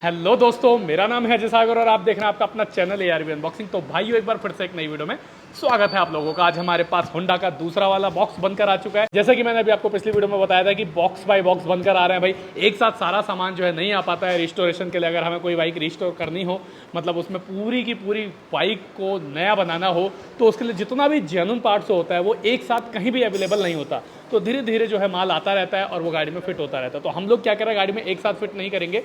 Hello दोस्तों, मेरा नाम है अजय सागर और आप देख रहे हैं आपका अपना चैनल ARB अनबॉक्सिंग। तो भाइयों, एक बार फिर से एक नई वीडियो में स्वागत है आप लोगों का। आज हमारे पास होंडा का दूसरा वाला बॉक्स बनकर आ चुका है। जैसे कि मैंने अभी आपको पिछली वीडियो में बताया था कि बॉक्स बाय बॉक्स बनकर आ रहे हैं। भाई एक साथ सारा सामान जो है नहीं आ पाता है रिस्टोरेशन के लिए। अगर हमें कोई बाइक रिस्टोर करनी हो, मतलब उसमें पूरी की पूरी बाइक को नया बनाना हो, तो उसके लिए जितना भी जेन्युइन पार्ट्स होता है वो एक साथ कहीं भी अवेलेबल नहीं होता। तो धीरे धीरे जो है माल आता रहता है और वो गाड़ी में फिट होता रहता है। तो हम लोग क्या करें, गाड़ी में एक साथ फिट नहीं करेंगे,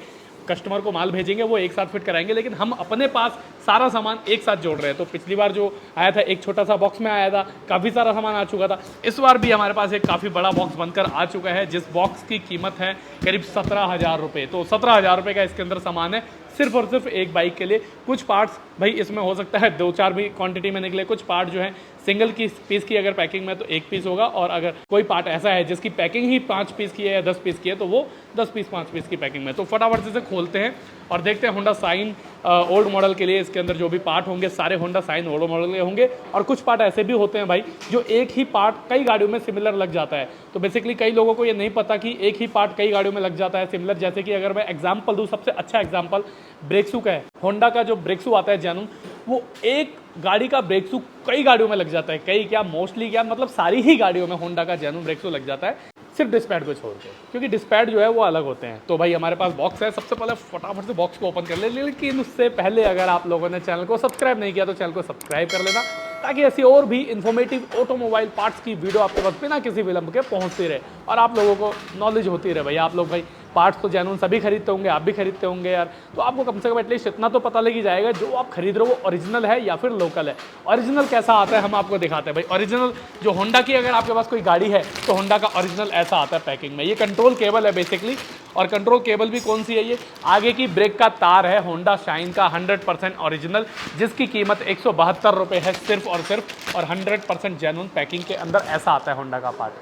कस्टमर को माल भेजेंगे, वो एक साथ फिट कराएंगे, लेकिन हम अपने पास सारा सामान एक साथ जोड़ रहे हैं। तो पिछली बार जो आया था एक छोटा सा बॉक्स में आया था, काफ़ी सारा सामान आ चुका था। इस बार भी हमारे पास एक काफ़ी बड़ा बॉक्स बनकर आ चुका है, जिस बॉक्स की कीमत है करीब 17,000 रुपये। तो 17,000 रुपये का इसके अंदर सामान है, सिर्फ और सिर्फ एक बाइक के लिए। कुछ पार्ट्स भाई इसमें हो सकता है 2-4 भी क्वांटिटी में निकले। कुछ पार्ट जो है सिंगल की पीस की अगर पैकिंग में तो 1 पीस होगा, और अगर कोई पार्ट ऐसा है जिसकी पैकिंग ही 5 पीस की है या 10 पीस की है तो वो 10 पीस 5 पीस की पैकिंग में। तो फटाफट से खोलते हैं और देखते हैं होंडा साइन ओल्ड मॉडल के लिए इसके अंदर जो भी पार्ट होंगे सारे होंडा साइन ओल्ड मॉडल के होंगे। और कुछ पार्ट ऐसे भी होते हैं भाई जो एक ही पार्ट कई गाड़ियों में सिमिलर लग जाता है। तो बेसिकली कई लोगों को ये नहीं पता कि एक ही पार्ट कई गाड़ियों में लग जाता है सिमिलर। जैसे कि अगर मैं एग्जाम्पल दूँ, सबसे अच्छा एग्जाम्पल ब्रेक शू का है। होंडा का जो ब्रेक शू आता है जेन्युइन, वो एक गाड़ी का ब्रेक शू कई गाड़ियों में लग जाता है। कई क्या, मोस्टली क्या, मतलब सारी ही गाड़ियों में होंडा का जेन्युइन ब्रेक शू लग जाता है, सिर्फ डिस्पैड को छोड़ के, क्योंकि डिस्पैड जो है वो अलग होते हैं। तो भाई हमारे पास बॉक्स है, सबसे पहले फटाफट से बॉक्स को ओपन कर ले। लेकिन उससे पहले अगर आप लोगों ने चैनल को सब्सक्राइब नहीं किया तो चैनल को सब्सक्राइब कर लेना, ताकि ऐसी और भी इन्फॉर्मेटिव ऑटोमोबाइल पार्ट्स की वीडियो आपके पास बिना किसी विलंब के पहुंचती रहे और आप लोगों को नॉलेज होती रहे। भाई आप लोग भाई पार्ट्स तो जेन्युइन सभी खरीदते होंगे, आप भी खरीदते होंगे यार, तो आपको कम से कम एटलीस्ट इतना तो पता लग ही जाएगा जो आप खरीद रहे हो वो ओरिजिनल है या फिर लोकल है। ओरिजिनल कैसा आता है हम आपको दिखाते हैं। भाई ओरिजिनल जो होंडा की अगर आपके पास कोई गाड़ी है तो होंडा का ओरिजिनल ऐसा आता है पैकिंग में। ये कंट्रोल केबल है बेसिकली, और कंट्रोल केबल भी कौन सी है, ये आगे की ब्रेक का तार है होंडा शाइन का 100% ओरिजिनल, जिसकी कीमत 172 रुपये है सिर्फ और सिर्फ, और 100% जेन्युइन पैकिंग के अंदर ऐसा आता है होंडा का पार्ट।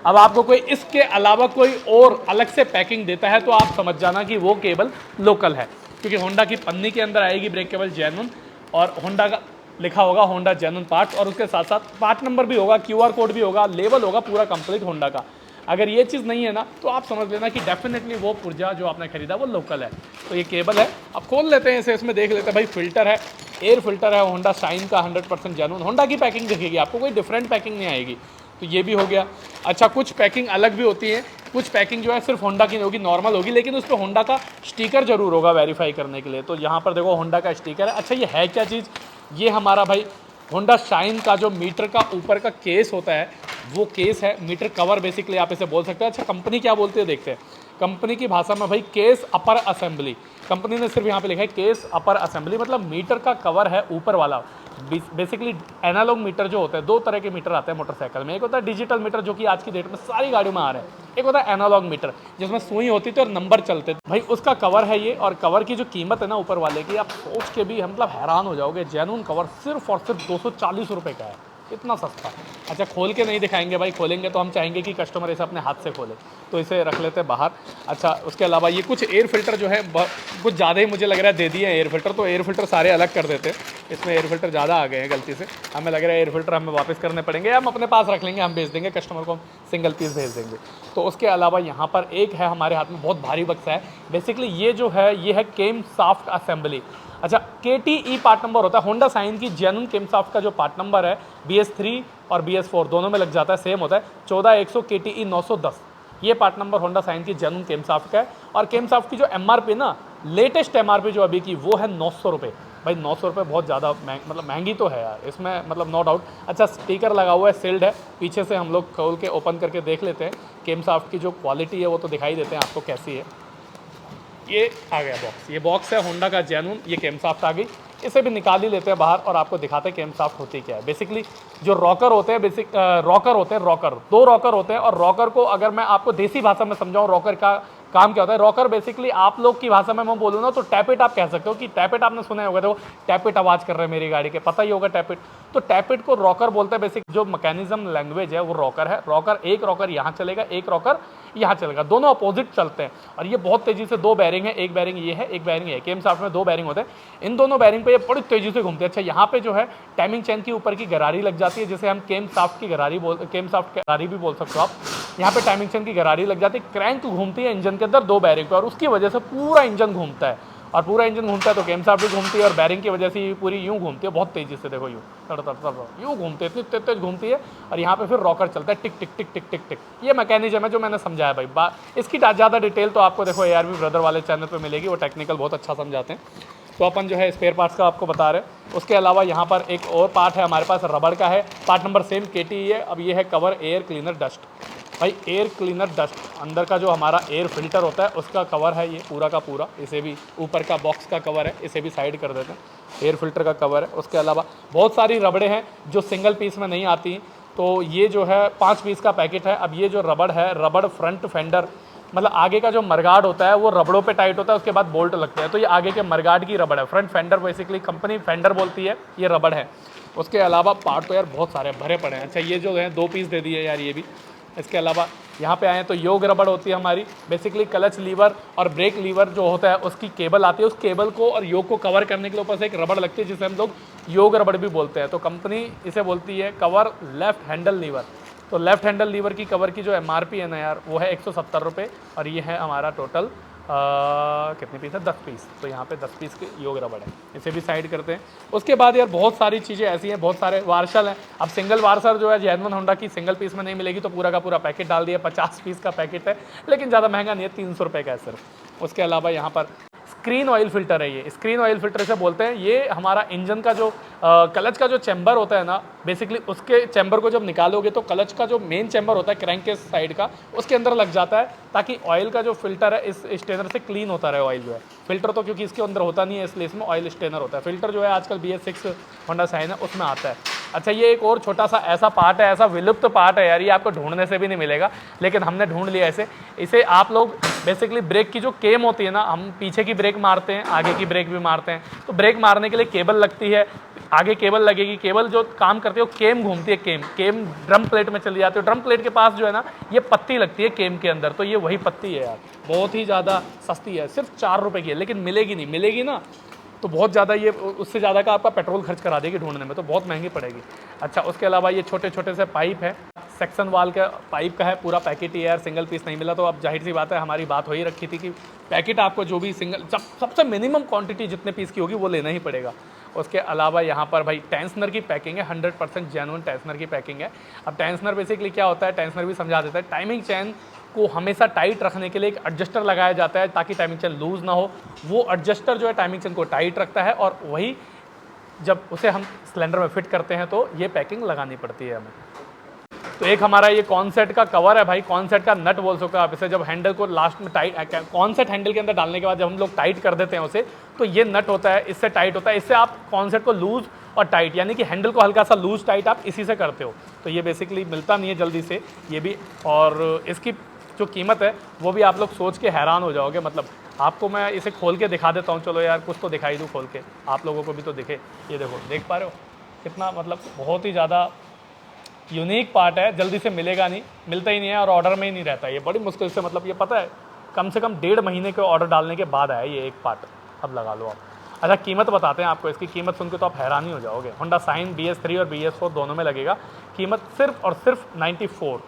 अब आपको कोई इसके अलावा कोई और अलग से पैकिंग देता है तो आप समझ जाना कि वो केबल लोकल है, क्योंकि होंडा की पन्नी के अंदर आएगी ब्रेक केबल जेन्युइन, और होंडा का लिखा होगा होंडा जेन्युइन पार्ट्स, और उसके साथ साथ पार्ट नंबर भी होगा, QR कोड भी होगा, लेबल होगा पूरा कंप्लीट होंडा का। अगर ये चीज़ नहीं है ना तो आप समझ लेना कि डेफिनेटली वो पुर्जा जो आपने खरीदा वो लोकल है। तो ये केबल है, अब खोल लेते हैं इसे, इसमें देख लेते हैं। भाई फिल्टर है, एयर फिल्टर है होंडा शाइन का 100% जेन्युइन। होंडा की पैकिंग दिखेगी आपको, कोई डिफरेंट पैकिंग नहीं आएगी। तो ये भी हो गया। अच्छा, कुछ पैकिंग अलग भी होती है, कुछ पैकिंग जो है सिर्फ होंडा की नहीं होगी, नॉर्मल होगी, लेकिन उस पर होंडा का स्टिकर जरूर होगा वेरीफाई करने के लिए। तो यहाँ पर देखो होंडा का स्टिकर है। अच्छा, ये है क्या चीज़, ये हमारा भाई होंडा शाइन का जो मीटर का ऊपर का केस होता है वो केस है, मीटर कवर बेसिकली आप इसे बोल सकते हैं। अच्छा, कंपनी क्या बोलती है देखते हैं। कंपनी की भाषा में भाई केस अपर असेंबली, कंपनी ने सिर्फ यहाँ पे लिखा है केस अपर असेंबली, मतलब मीटर का कवर है ऊपर वाला। बेसिकली एनालॉग मीटर जो होते हैं, दो तरह के मीटर आते हैं मोटरसाइकिल में। एक होता है डिजिटल मीटर जो कि आज की डेट में सारी गाड़ियों में आ रहे हैं, एक होता है एनालॉग मीटर जिसमें सुई होती थी और नंबर चलते थे। भाई उसका कवर है ये, और कवर की जो कीमत है ना ऊपर वाले की, आप सोच के भी मतलब हैरान हो जाओगे। जेन्युइन कवर सिर्फ और सिर्फ 240 रुपये का है, इतना सस्ता। अच्छा, खोल के नहीं दिखाएंगे भाई, खोलेंगे तो हम चाहेंगे कि कस्टमर इसे अपने हाथ से खोले, तो इसे रख लेते हैं बाहर। अच्छा, उसके अलावा ये कुछ एयर फिल्टर जो है कुछ ज़्यादा ही मुझे लग रहा है दे दिए हैं एयर फिल्टर, तो एयर फिल्टर सारे अलग कर देते हैं। इसमें एयर फिल्टर ज़्यादा आ गए हैं गलती से, हमें लग रहा है एयर फिल्टर हमें वापस करने पड़ेंगे, हम अपने पास रख लेंगे, हम भेज देंगे कस्टमर को, हम सिंगल पीस भेज देंगे। तो उसके अलावा यहाँ पर एक है हमारे हाथ में बहुत भारी बक्सा है। बेसिकली ये जो है ये है केम साफ्ट असेंबली। अच्छा, KTE पार्ट नंबर होता है होंडा साइन की जेन्युइन केम साफ्ट का जो पार्ट नंबर है, BS3 और BS4 दोनों में लग जाता है, सेम होता है 14100 KTE 910। ये पार्ट नंबर होंडा साइन की जेन्युइन केम साफ्ट का है। और केम साफ्ट की जो MRP ना, लेटेस्ट MRP जो अभी की, वो है 900 रुपये। भाई 900 रुपये बहुत ज़्यादा मतलब महंगी तो है यार इसमें, मतलब नो डाउट। अच्छा, स्टिकर लगा हुआ है, सील्ड है, पीछे से हम लोग खोल के ओपन करके देख लेते हैं। केम साफ्ट की जो क्वालिटी है वो तो दिखाई देते हैं आपको कैसी है। ये आ गया बॉक्स, ये बॉक्स है होंडा का जेन्युइन, ये केम साफ्ट आ गई। इसे भी निकाल ही लेते हैं बाहर और आपको दिखाते हैं केम साफ्ट होती क्या है। बेसिकली जो रॉकर होते हैं, रॉकर होते हैं, रॉकर दो रॉकर होते हैं। और रॉकर को अगर मैं आपको देसी भाषा में समझाऊं, रॉकर का काम क्या होता है। रॉकर बेसिकली आप लोग की भाषा में मैं बोलूँ ना तो टैपिट आप कह सकते हो, कि टैपिट आपने सुने होगा, तो टैपिट आवाज़ कर रहे हैं मेरी गाड़ी के, पता ही होगा टैपिट। तो टैपिट को रॉकर बोलते हैं। बेसिक जो मैकेनिज्म लैंग्वेज है वो रॉकर है। रॉकर, एक रॉकर यहाँ चलेगा, एक रॉकर यहाँ चलेगा, दोनों अपोजिट चलते हैं। और ये बहुत तेजी से, दो बैरिंग है, एक बैरिंग ये है, एक बैरिंग है। केम साफ्ट में दो बैरिंग होते हैं, इन दोनों बैरिंग पे ये बड़ी तेजी से घूमते हैं। अच्छा, यहाँ पे जो है टाइमिंग चेन की ऊपर की गरारी लग जाती है, जिसे हम केम साफ्ट की गरारी केम साफ्ट गरारी भी बोल सकते हो आप। यहाँ पे टाइमिंग चेन की गरारी लग जाती है, क्रैंक घूमती है इंजन के अंदर दो बैरिंग पे, और उसकी वजह से पूरा इंजन घूमता है। और पूरा इंजन घूमता है तो कैमशाफ्ट भी घूमती है और बैरिंग की वजह से ये पूरी यूँ घूमती है, बहुत तेज़ी से, देखो यूँ तड़ तड़ तड़ यूँ घूमती है, इतनी तेज तेज घूमती है। और यहाँ पे फिर रॉकर चलता है टिक टिक टिक टिक टिक टिक। ये मैकेनिज्म है जो मैंने समझाया भाई। इसकी ज़्यादा डिटेल तो आपको देखो ARV ब्रदर वाले चैनल पर मिलेगी, वो टेक्निकल बहुत अच्छा समझाते हैं। तो अपन जो है स्पेयर पार्ट्स का आपको बता रहे हैं। उसके अलावा यहाँ पर एक और पार्ट है हमारे पास, रबड़ का है, पार्ट नंबर सेम KTE है। अब ये है कवर एयर क्लीनर डस्ट। भाई एयर क्लीनर डस्ट, अंदर का जो हमारा एयर फिल्टर होता है उसका कवर है ये पूरा का पूरा। इसे भी ऊपर का बॉक्स का कवर है, इसे भी साइड कर देते हैं, एयर फिल्टर का कवर है। उसके अलावा बहुत सारी रबड़े हैं जो सिंगल पीस में नहीं आती, तो ये जो है 5 पीस का पैकेट है। अब ये जो रबड़ है, रबड़ फ्रंट फेंडर, मतलब आगे का जो मरगार्ड होता है वो रबड़ों पे टाइट होता है, उसके बाद बोल्ट लगते हैं, तो ये आगे के मरगार्ड की रबड़ है। Front fender basically company fender बोलती है, ये रबड़ है। उसके अलावा पार्ट तो यार बहुत सारे भरे पड़े हैं। अच्छा ये जो है 2 पीस दे दिए यार ये भी। इसके अलावा यहाँ पे आए तो योग रबड़ होती है हमारी, बेसिकली क्लच लीवर और ब्रेक लीवर जो होता है उसकी केबल आती है, उस केबल को और योग को कवर करने के लिए ऊपर से एक रबड़ लगती है जिसे हम लोग योग रबड़ भी बोलते हैं। तो कंपनी इसे बोलती है कवर लेफ्ट हैंडल लीवर। तो लेफ्ट हैंडल लीवर की कवर की जो MRP है ना यार वो है 170 रुपये, और ये है हमारा टोटल कितने पीस है, 10 पीस। तो यहाँ पे 10 पीस के योग रबड़ है, इसे भी साइड करते हैं। उसके बाद यार बहुत सारी चीज़ें ऐसी हैं, बहुत सारे वार्शल हैं। अब सिंगल वार्शल जो है जेन्युइन होंडा की सिंगल पीस में नहीं मिलेगी, तो पूरा का पूरा पैकेट डाल दिया। 50 पीस का पैकेट है, लेकिन ज़्यादा महंगा नहीं है, 300 रुपये का है सिर्फ। उसके अलावा यहाँ पर स्क्रीन ऑयल फिल्टर है, ये स्क्रीन ऑयल फिल्टर से बोलते हैं। ये हमारा इंजन का जो क्लच का जो चैम्बर होता है ना, बेसिकली उसके चैम्बर को जब निकालोगे तो क्लच का जो मेन चैम्बर होता है क्रैंक के साइड का, उसके अंदर लग जाता है, ताकि ऑयल का जो फिल्टर है इस स्टेनर से क्लीन होता रहे। ऑयल जो है फिल्टर तो क्योंकि इसके अंदर होता नहीं है, इसलिए इसमें ऑयल स्टेनर होता है। फिल्टर जो है आजकल BS6 होंडा शाइन है उसमें आता है। अच्छा ये एक और छोटा सा ऐसा पार्ट है, ऐसा विलुप्त पार्ट है यार, ये आपको ढूंढने से भी नहीं मिलेगा, लेकिन हमने ढूंढ लिया इसे आप लोग बेसिकली ब्रेक की जो केम होती है ना, हम पीछे की ब्रेक मारते हैं, आगे की ब्रेक भी मारते हैं, तो ब्रेक मारने के लिए केबल लगती है, आगे केबल लगेगी। केबल जो काम करती है वो केम घूमती है, केम ड्रम प्लेट में चली जाती है। ड्रम प्लेट के पास जो है ना ये पत्ती लगती है केम के अंदर, तो ये वही पत्ती है यार, बहुत ही ज़्यादा सस्ती है, सिर्फ 4 रुपये की है, लेकिन मिलेगी ना तो बहुत ज़्यादा, ये उससे ज़्यादा का आपका पेट्रोल खर्च करा देगी ढूंढने में, तो बहुत महंगी पड़ेगी। अच्छा उसके अलावा ये छोटे छोटे से पाइप है, सेक्शन वाल का पाइप का है, पूरा पैकेट ही यार, सिंगल पीस नहीं मिला। तो अब जाहिर सी बात है, हमारी बात हो ही रखी थी कि पैकेट आपको जो भी सिंगल सबसे मिनिमम क्वांटिटी जितने पीस की होगी वो लेना ही पड़ेगा। उसके अलावा यहाँ पर भाई टेंशनर की पैकिंग है, 100% जेन्युइन टेंशनर की पैकिंग है। अब टेंशनर बेसिकली क्या होता है, टेंशनर भी समझा देता है। टाइमिंग चेन को हमेशा टाइट रखने के लिए एक एडजस्टर लगाया जाता है ताकि टाइमिंग चेन लूज़ ना हो। वो एडजस्टर जो है टाइमिंग चेन को टाइट रखता है, और वही जब उसे हम सिलेंडर में फिट करते हैं तो ये पैकिंग लगानी पड़ती है हमें। तो एक हमारा ये कॉन्सेट का कवर है भाई, कॉन्सेट का नट बोल सकते हो आप इसे। जब हैंडल को लास्ट में टाइट, कॉन्सेट हैंडल के अंदर डालने के बाद जब हम लोग टाइट कर देते हैं उसे, तो ये नट होता है, इससे टाइट होता है। इससे आप कॉन्सेट को लूज़ और टाइट, यानी कि हैंडल को हल्का सा लूज टाइट आप इसी से करते हो। तो ये बेसिकली मिलता नहीं है जल्दी से ये भी, और इसकी जो कीमत है वो भी आप लोग सोच के हैरान हो जाओगे। मतलब आपको मैं इसे खोल के दिखा देता हूँ, चलो यार कुछ तो दिखाई दूँ खोल के, आप लोगों को भी तो दिखे। ये देखो, देख पा रहे हो कितना, मतलब बहुत ही ज़्यादा यूनिक पार्ट है, जल्दी से मिलेगा नहीं, मिलता ही नहीं है, और ऑर्डर में ही नहीं रहता है। ये बड़ी मुश्किल से, मतलब ये पता है कम से कम 1.5 महीने के ऑर्डर डालने के बाद आया ये एक पार्ट, अब लगा लो आप। अच्छा कीमत बताते हैं आपको, इसकी कीमत सुन के तो आप हैरान ही हो जाओगे। होंडा शाइन BS3 और BS4 दोनों में लगेगा। कीमत सिर्फ और सिर्फ 90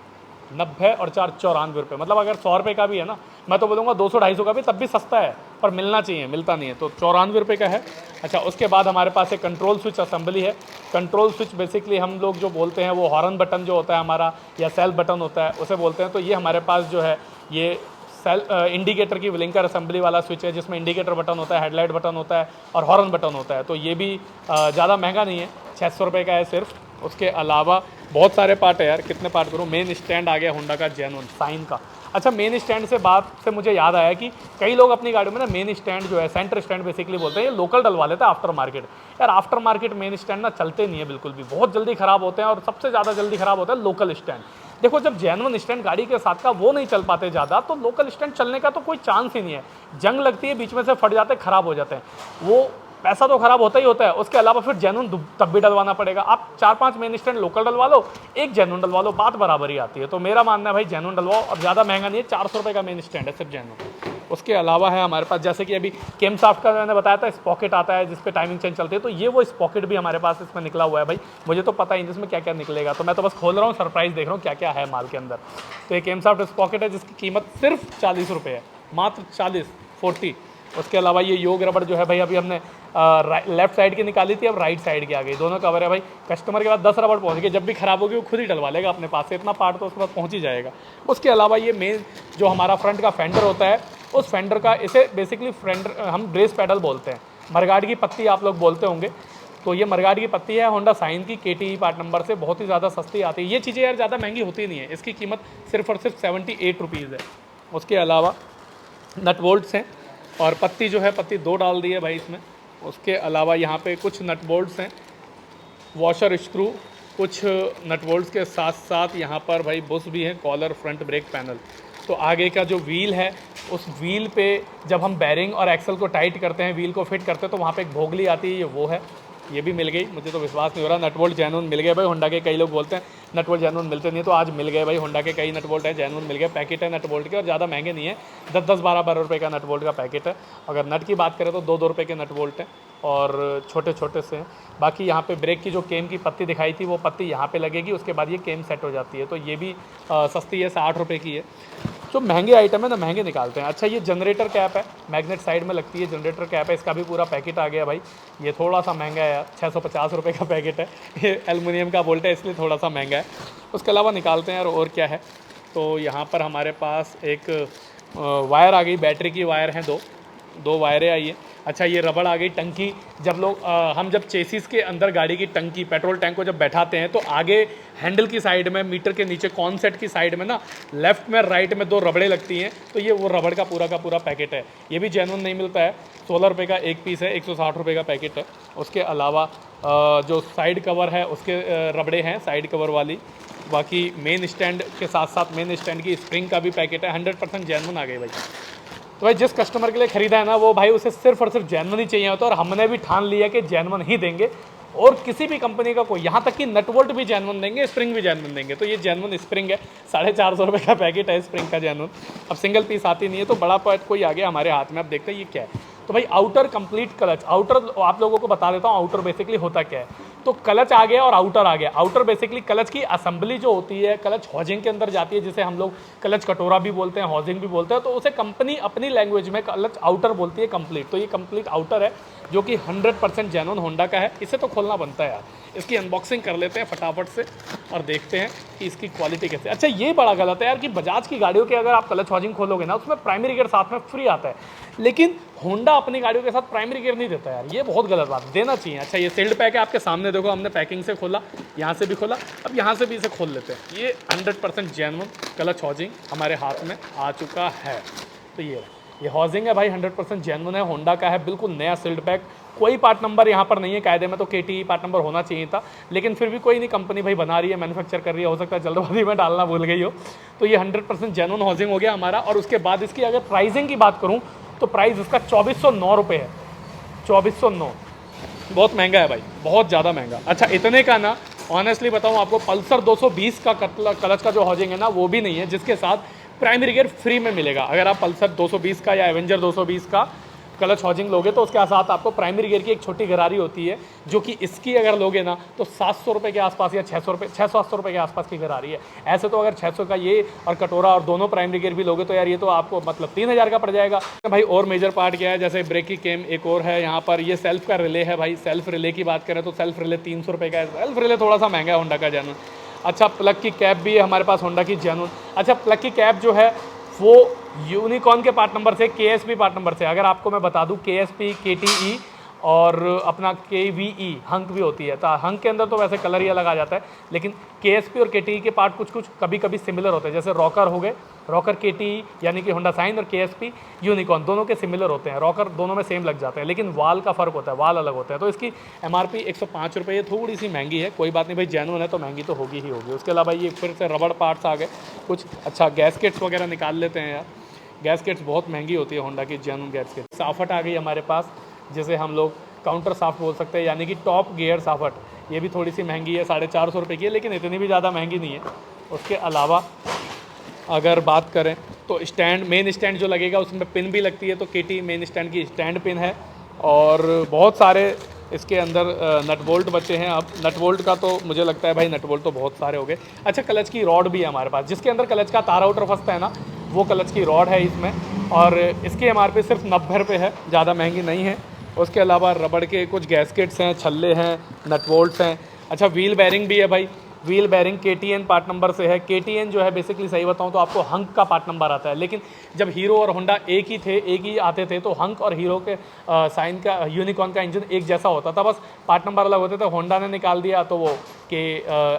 और 4 94 रुपये। मतलब अगर 100 रुपये का भी है ना, मैं तो बोलूँगा 200-250 का भी तब भी सस्ता है, पर मिलना चाहिए, मिलता नहीं है, तो 94 रुपये का है। अच्छा उसके बाद हमारे पास एक कंट्रोल स्विच असेंबली है। कंट्रोल स्विच बेसिकली हम लोग जो बोलते हैं वो हॉर्न बटन जो होता है हमारा, या सेल बटन होता है, उसे बोलते हैं। तो ये हमारे पास जो है ये सेल इंडिकेटर की ब्लिंकर असेंबली वाला स्विच है, जिसमें इंडिकेटर बटन होता है, हेडलाइट बटन होता है और हॉर्न बटन होता है। तो ये भी ज़्यादा महंगा नहीं है, 600 रुपये का है सिर्फ। उसके अलावा बहुत सारे पार्ट है यार, कितने पार्ट करूँ। मेन स्टैंड आ गया होंडा का जेन्युइन शाइन का। अच्छा मेन स्टैंड से बात से मुझे याद आया कि कई लोग अपनी गाड़ियों में ना मेन स्टैंड जो है, सेंटर स्टैंड बेसिकली बोलते हैं, ये लोकल डलवा लेते हैं आफ्टर मार्केट। यार आफ्टर मार्केट मेन स्टैंड ना चलते नहीं है बिल्कुल भी, बहुत जल्दी ख़राब होते हैं, और सबसे ज़्यादा जल्दी ख़राब होता है लोकल स्टैंड। देखो जब जेन्युइन स्टैंड गाड़ी के साथ का वो नहीं चल पाते ज़्यादा, तो लोकल स्टैंड चलने का तो कोई चांस ही नहीं है। जंग लगती है, बीच में से फट जाते हैं, ख़राब हो जाते हैं, वो पैसा तो खराब होता ही होता है। उसके अलावा फिर जेन्युइन तब भी डलवाना पड़ेगा। आप 4-5 मेन स्टैंड लोकल डलवा लो, एक जेन्युइन डलवा लो, बात बराबर ही आती है। तो मेरा मानना है भाई जेन्युइन डलवाओ, और ज़्यादा महंगा नहीं है, 400 रुपये का मेन स्टैंड है सिर्फ जेन्युइन। उसके अलावा है हमारे पास, जैसे कि अभी कैमशाफ्ट का मैंने बताया था, स्पॉकेट आता है जिस पे टाइमिंग चेन चलती है, तो ये वो स्पॉकेट भी हमारे पास इसमें निकला हुआ है भाई। मुझे तो पता ही नहीं इसमें क्या क्या निकलेगा, तो मैं तो बस खोल रहा हूँ, सरप्राइज़ देख रहा हूँ क्या क्या है माल के अंदर। तो ये कैमशाफ्ट स्पॉकेट है जिसकी कीमत सिर्फ 40 रुपये है, मात्र 40। उसके अलावा ये योग रबड़ जो है भाई अभी हमने लेफ्ट साइड की निकाली थी, अब राइट साइड की आ गई, दोनों कवर है भाई। कस्टमर के पास 10 रबड़ पहुंच गए, जब भी खराब होगी वो खुद ही डलवा लेगा अपने पास से, इतना पार्ट तो उसके पास पहुंच ही जाएगा। उसके अलावा ये मेन जो हमारा फ्रंट का फेंडर होता है, उस फेंडर का, इसे बेसिकली फेंडर हम ब्रेस पैडल बोलते हैं, मरगाड की पत्ती आप लोग बोलते होंगे। तो ये मरगाड की पत्ती है होंडा साइन की, KTE पार्ट नंबर से, बहुत ही ज़्यादा सस्ती आती है। ये चीज़ें यार ज़्यादा महंगी होती नहीं है, इसकी कीमत सिर्फ और सिर्फ 78 रुपीज़ है। उसके अलावा नट बोल्ट्स हैं, और पत्ती जो है पत्ती 2 डाल दी है भाई इसमें। उसके अलावा यहाँ पे कुछ नट बोल्ट्स हैं, वॉशर स्क्रू, कुछ नट बोल्ट्स के साथ साथ यहाँ पर भाई बुश भी है, कॉलर, फ्रंट ब्रेक पैनल। तो आगे का जो व्हील है, उस व्हील पे जब हम बैरिंग और एक्सल को टाइट करते हैं, व्हील को फिट करते हैं, तो वहाँ पे एक भोगली आती है, ये वो है, ये भी मिल गई। मुझे तो विश्वास नहीं हो रहा, नट बोल्ट जेन्युइन मिल गए भाई। होंडा के कई लोग बोलते हैं नट बोल्ट जेन्युइन मिलते नहीं, तो आज मिल गए भाई। होंडा के कई नट बोल्ट हैं जेन्युइन मिल गए, पैकेट है नट बोल्ट के, और ज़्यादा महंगे नहीं है, 10-12 रुपये का नट बोल्ट का पैकेट है। अगर नट की बात करें तो 2-2 रुपये के नट बोल्ट हैं, और छोटे छोटे से हैं। बाकी यहाँ पे ब्रेक की जो केम की पत्ती दिखाई थी, वो पत्ती यहाँ पे लगेगी, उसके बाद ये केम सेट हो जाती है, तो ये भी सस्ती है, 60 रुपये की है। जो महंगे आइटम है ना, महंगे निकालते हैं। अच्छा, ये जनरेटर कैप है, मैग्नेट साइड में लगती है, जनरेटर कैप है, इसका भी पूरा पैकेट आ गया भाई। ये थोड़ा सा महंगा है यार, 650 रुपये का पैकेट है, ये एल्युमिनियम का बोल्ट है, इसलिए थोड़ा सा महंगा है। उसके अलावा निकालते हैं यार और क्या है। तो यहाँ पर हमारे पास एक वायर आ गई, बैटरी की वायर हैं, दो वायरें आई है। अच्छा, ये रबड़ आ गई, टंकी। जब लोग हम जब चेसिस के अंदर गाड़ी की टंकी, पेट्रोल टैंक को जब बैठाते हैं, तो आगे हैंडल की साइड में, मीटर के नीचे कॉन्सेट की साइड में ना, लेफ्ट में राइट में 2 रबड़े लगती हैं, तो ये वो रबड़ का पूरा पैकेट है। ये भी जेन्युइन नहीं मिलता है, 16 रुपये का एक पीस है, 160 रुपये का पैकेट है। उसके अलावा जो साइड कवर है उसके रबड़े हैं, साइड कवर वाली। बाकी मेन स्टैंड के साथ साथ मेन स्टैंड की स्प्रिंग का भी पैकेट है, 100% जेन्युइन आ गई भाई। तो भाई जिस कस्टमर के लिए ख़रीदा है ना, वो भाई उसे सिर्फ और सिर्फ जेन्युइन ही चाहिए होता है, और हमने भी ठान लिया कि जेन्युइन ही देंगे, और किसी भी कंपनी का कोई, यहाँ तक कि नट बोल्ट भी जेन्युइन देंगे, स्प्रिंग भी जेन्युइन देंगे। तो ये जेन्युइन स्प्रिंग है, 450 रुपये का पैकेट है स्प्रिंग का जेन्युइन। अब सिंगल पीस आती नहीं है, तो बड़ा पार्ट कोई आ गया हमारे हाथ में। अब देखते हैं ये क्या है। तो भाई आउटर कंप्लीट क्लच, आउटर आप लोगों को बता देता हूँ आउटर बेसिकली होता क्या है। तो क्लच आ गया और आउटर आ गया। आउटर बेसिकली क्लच की असेंबली जो होती है, क्लच हॉजिंग के अंदर जाती है, जिसे हम लोग क्लच कटोरा भी बोलते हैं, हॉजिंग भी बोलते हैं, तो उसे कंपनी अपनी लैंग्वेज में क्लच आउटर बोलती है कंप्लीट। तो ये कंप्लीट आउटर है, जो कि 100% जेन्युइन होंडा का है। इसे तो खोलना बनता है यार, इसकी अनबॉक्सिंग कर लेते हैं फटाफट से और देखते हैं कि इसकी क्वालिटी कैसे। अच्छा, ये बड़ा गलत है यार कि बजाज की गाड़ियों के अगर आप क्लच हॉजिंग खोलोगे ना, उसमें प्राइमरी गियर साथ में फ्री आता है, लेकिन होंडा अपनी गाड़ियों के साथ प्राइमरी गियर नहीं देता यार, ये बहुत गलत बात, देना चाहिए। अच्छा, ये सील्ड पैक है आपके सामने, देखो हमने पैकिंग से खोला, यहाँ से भी खोला, अब यहाँ से भी इसे खोल लेते हैं। ये 100% जेन्युइन क्लच हॉजिंग हमारे हाथ में आ चुका है। तो ये हॉजिंग है भाई, 100% जेन्युइन है, होंडा का है, बिल्कुल नया सील्ड पैक। कोई पार्ट नंबर यहाँ पर नहीं है, कायदे में तो KTE पार्ट नंबर होना चाहिए था, लेकिन फिर भी कोई नहीं, कंपनी भाई बना रही है, मैन्युफैक्चर कर रही है, हो सकता है जल्दबाजी में डालना भूल गई हो। तो ये 100% जेन्युइन हॉजिंग हो गया हमारा। और उसके बाद इसकी अगर प्राइसिंग की बात करूँ, तो प्राइस इसका 2409 रुपये है, 2409। बहुत महंगा है भाई, बहुत ज़्यादा महंगा। अच्छा, इतने का ना ऑनेस्टली बताऊँ आपको, पल्सर 220 का क्लच का जो हॉजिंग है ना, वो भी नहीं है, जिसके साथ प्राइमरी गियर फ्री में मिलेगा। अगर आप पल्सर 220 का या एवेंजर 220 का क्लच हॉजिंग लोगे, तो उसके साथ आपको प्राइमरी गियर की एक छोटी गरारी होती है, जो कि इसकी अगर लोगे ना, तो 700 रुपये के आसपास या 600-700 रुपये के आसपास की गरारी है। ऐसे तो अगर 600 का ये और कटोरा और दोनों प्राइमरी गियर भी लोगे, तो यार ये तो आपको मतलब 3000 का पड़ जाएगा भाई। और मेजर पार्ट क्या है, जैसे ब्रेक की केम एक और है यहाँ पर, ये सेल्फ का रिले है भाई। सेल्फ रिले की बात करें तो सेल्फ रिले 300 रुपये का है। सेल्फ रिले थोड़ा सा महंगा है होंडा का जेन्युइन। अच्छा, प्लग की कैप भी है हमारे पास होंडा की जेन्युइन। अच्छा, प्लग की कैप जो है वो यूनिकॉर्न के पार्ट नंबर से, KSP पार्ट नंबर से। अगर आपको मैं बता दूं, KSP, KTE और अपना KVE हंक भी होती है। तो हंक के अंदर तो वैसे कलर ही अलग आ जाता है, लेकिन KSP और KTE के पार्ट कुछ कभी कभी सिमिलर होते हैं। जैसे रॉकर हो गए, रॉकर KTE यानी कि होंडा साइन, और KSP यूनिकॉर्न, दोनों के सिमिलर होते हैं। रॉकर दोनों में सेम लग जाते हैं, लेकिन वाल का फ़र्क होता है, वाल अलग होते हैं। तो इसकी MRP 105 रुपये, ये थोड़ी सी महंगी है, कोई बात नहीं भाई, जेन्युइन है तो महंगी तो होगी ही होगी। उसके अलावा ये फिर से रबड़ पार्ट्स आ गए कुछ। अच्छा, गैसकेट्स वगैरह निकाल लेते हैं यार। गैसकेट्स बहुत महंगी होती है होंडा की जेन्युइन गैसकेट। साफट आ गई हमारे पास, जिसे हम लोग काउंटर साफ्ट बोल सकते हैं, यानी कि टॉप गियर साफट। ये भी थोड़ी सी महंगी है, 450 रुपये की है, लेकिन इतनी भी ज़्यादा महंगी नहीं है। उसके अलावा अगर बात करें तो स्टैंड, मेन स्टैंड जो लगेगा उसमें पिन भी लगती है, तो KTE मेन स्टैंड की स्टैंड पिन है। और बहुत सारे इसके अंदर नट बोल्ट बचे हैं। अब नट बोल्ट का तो मुझे लगता है भाई, नट बोल्ट तो बहुत सारे हो गए। अच्छा, क्लच की रॉड भी है हमारे पास, जिसके अंदर क्लच का तार आउटर फंसता है ना, वो क्लच की रॉड है इसमें। और इसकी MRP सिर्फ 90 रुपये है, ज़्यादा महंगी नहीं है। उसके अलावा रबड़ के कुछ गैस्केट्स हैं, छल्ले हैं, नट बोल्ट्स हैं। अच्छा, व्हील बेयरिंग भी है भाई। Wheel bearing KTN part number से है। KTN जो है बेसिकली सही बताऊं तो आपको हंक का पार्ट नंबर आता है, लेकिन जब हीरो और होंडा एक ही आते थे तो हंक और हीरो के साइन का यूनिकॉर्न का इंजन एक जैसा होता था, बस पार्ट नंबर अलग होते थे। होंडा ने निकाल दिया तो वो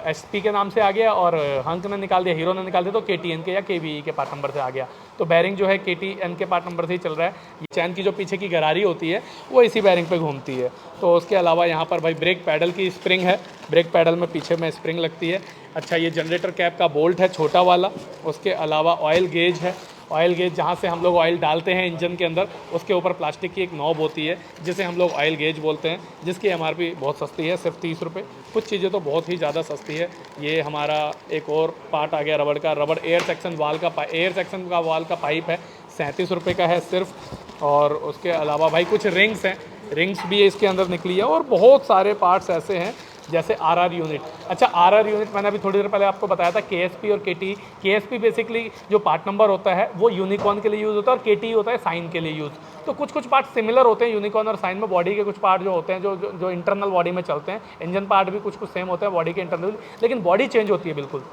SP के नाम से आ गया, और हंक ने निकाल दिया, हीरो ने निकाल दिया तो KTN के या KBE के पार्ट नंबर से आ गया। तो बेयरिंग जो है KTN के पार्ट नंबर से ही चल रहा है। ये चैन की जो पीछे की गरारी होती है वो इसी बेयरिंग पे घूमती है। तो उसके अलावा यहाँ पर भाई ब्रेक पैडल की स्प्रिंग है, ब्रेक पैडल में पीछे में स्प्रिंग लगती है। अच्छा, ये जनरेटर कैप का बोल्ट है छोटा वाला। उसके अलावा ऑयल गेज है, ऑयल गेज जहाँ से हम लोग ऑयल डालते हैं इंजन के अंदर, उसके ऊपर प्लास्टिक की एक नॉब होती है जिसे हम लोग ऑयल गेज बोलते हैं, जिसकी MRP बहुत सस्ती है, सिर्फ 30 रुपये। कुछ चीज़ें तो बहुत ही ज़्यादा सस्ती है। ये हमारा एक और पार्ट आ गया रबड़ का, रबड़ एयर सेक्शन वाल का पाइप है, 37 रुपये का है सिर्फ। और उसके अलावा भाई कुछ रिंग्स हैं, रिंग्स भी इसके अंदर निकली है, और बहुत सारे पार्ट्स ऐसे हैं जैसे RR यूनिट। अच्छा, RR यूनिट मैंने अभी थोड़ी देर पहले आपको बताया था, KSP और KT। KSP बेसिकली जो पार्ट नंबर होता है वो यूनिकॉर्न के लिए यूज़ होता है, और KT होता है साइन के लिए यूज़। तो कुछ पार्ट सिमिलर होते हैं यूनिकॉर्न और साइन में। बॉडी के कुछ पार्ट जो होते हैं जो इंटरनल बॉडी में चलते हैं, इंजन पार्ट भी कुछ सेम होते हैं बॉडी के इंटरनल, लेकिन बॉडी चेंज होती है बिल्कुल।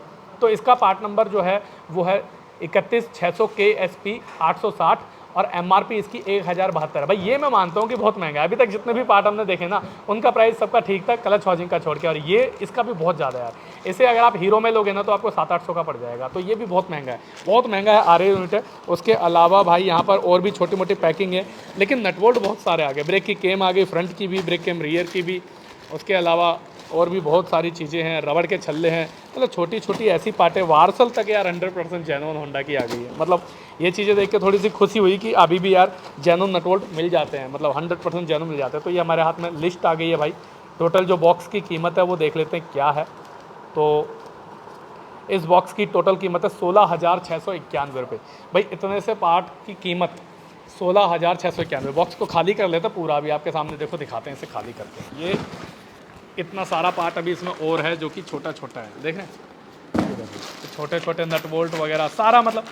तो इसका पार्ट नंबर जो है वो है 31600 KSP 860, और MRP इसकी 1072 है। भाई ये मैं मानता हूँ कि बहुत महंगा है। अभी तक जितने भी पार्ट हमने देखे ना, उनका प्राइस सबका ठीक था, क्लच हॉजिंग का छोड़ के, और ये इसका भी बहुत ज़्यादा है यार। इसे अगर आप हीरो में लोगे ना तो आपको 700-800 का पड़ जाएगा, तो ये भी बहुत महंगा है, बहुत महंगा है। RR यूनिट है। उसके अलावा भाई यहाँ पर और भी छोटी मोटी पैकिंग है, लेकिन नटवोल्ट बहुत सारे आ गए। ब्रेक की केम आ गई, फ्रंट की भी, ब्रेक केम रियर की भी। उसके अलावा और भी बहुत सारी चीज़ें हैं, रबड़ के छल्ले हैं, मतलब छोटी छोटी ऐसी पार्टें। वार्सल तक यार 100% जेन्युइन होंडा की आ गई है। मतलब ये चीज़ें देख के थोड़ी सी खुशी हुई कि अभी भी यार जेन्युइन नटवोल्ट मिल जाते हैं, मतलब 100% जेन्युइन मिल जाते हैं। तो ये हमारे हाथ में लिस्ट आ गई है भाई। टोटल जो बॉक्स की कीमत है वो देख लेते हैं क्या है। तो इस बॉक्स की टोटल कीमत है 16,691 रुपये। भाई इतने से पार्ट की कीमत 16,691। बॉक्स को खाली कर लेते पूरा, अभी आपके सामने देखो, दिखाते हैं इसे खाली करके। ये इतना सारा पार्ट अभी इसमें और है जो कि छोटा छोटा है, देख रहे हैं, छोटे छोटे नट बोल्ट वगैरह सारा, मतलब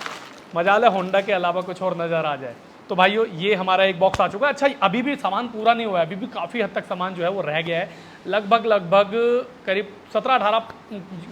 मजाल है होंडा के अलावा कुछ और नज़र आ जाए। तो भाइयों ये हमारा एक बॉक्स आ चुका है। अच्छा, अभी भी सामान पूरा नहीं हुआ है, अभी भी काफ़ी हद तक सामान जो है वो रह गया है। लगभग करीब 17-18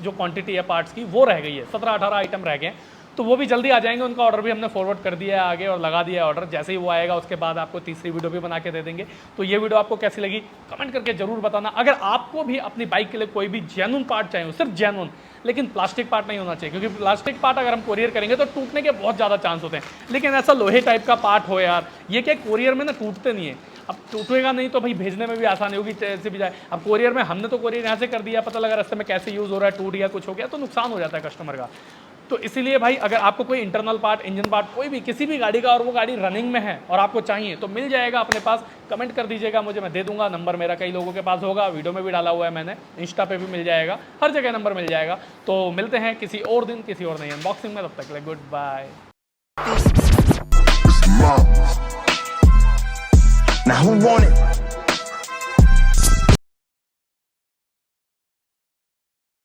जो क्वांटिटी है पार्ट्स की वो रह गई है, 17-18 आइटम रह गए हैं। तो वो भी जल्दी आ जाएंगे, उनका ऑर्डर भी हमने फॉरवर्ड कर दिया है आगे और लगा दिया है ऑर्डर। जैसे ही वो आएगा उसके बाद आपको तीसरी वीडियो भी बना के दे देंगे। तो ये वीडियो आपको कैसी लगी कमेंट करके जरूर बताना। अगर आपको भी अपनी बाइक के लिए कोई भी जेन्युइन पार्ट चाहिए, सिर्फ जेन्युइन, लेकिन प्लास्टिक पार्ट नहीं होना चाहिए, क्योंकि प्लास्टिक पार्ट अगर हम कोरियर करेंगे तो टूटने के बहुत ज़्यादा चांस होते हैं। लेकिन ऐसा लोहे टाइप का पार्ट हो यार, ये क्या कोरियर में ना टूटते नहीं है। अब टूटेगा नहीं तो भाई भेजने में भी आसानी होगी, जैसे भी जाए। अब कोरियर में हमने तो कोरियर यहाँ से कर दिया, पता लगा रास्ते में कैसे यूज़ हो रहा है, टूट गया, कुछ हो गया तो नुकसान हो जाता है कस्टमर का। तो इसीलिए भाई अगर आपको कोई इंटरनल पार्ट, इंजन पार्ट, कोई भी किसी भी गाड़ी का, और वो गाड़ी रनिंग में है और आपको चाहिए तो मिल जाएगा अपने पास। कमेंट कर दीजिएगा मुझे, मैं दे दूंगा। नंबर मेरा कई लोगों के पास होगा, वीडियो में भी डाला हुआ है मैंने, इंस्टा पे भी मिल जाएगा, हर जगह नंबर मिल जाएगा। तो मिलते हैं किसी और दिन किसी और नई अनबॉक्सिंग में, तब तक के लिए goodbye. Now who want it?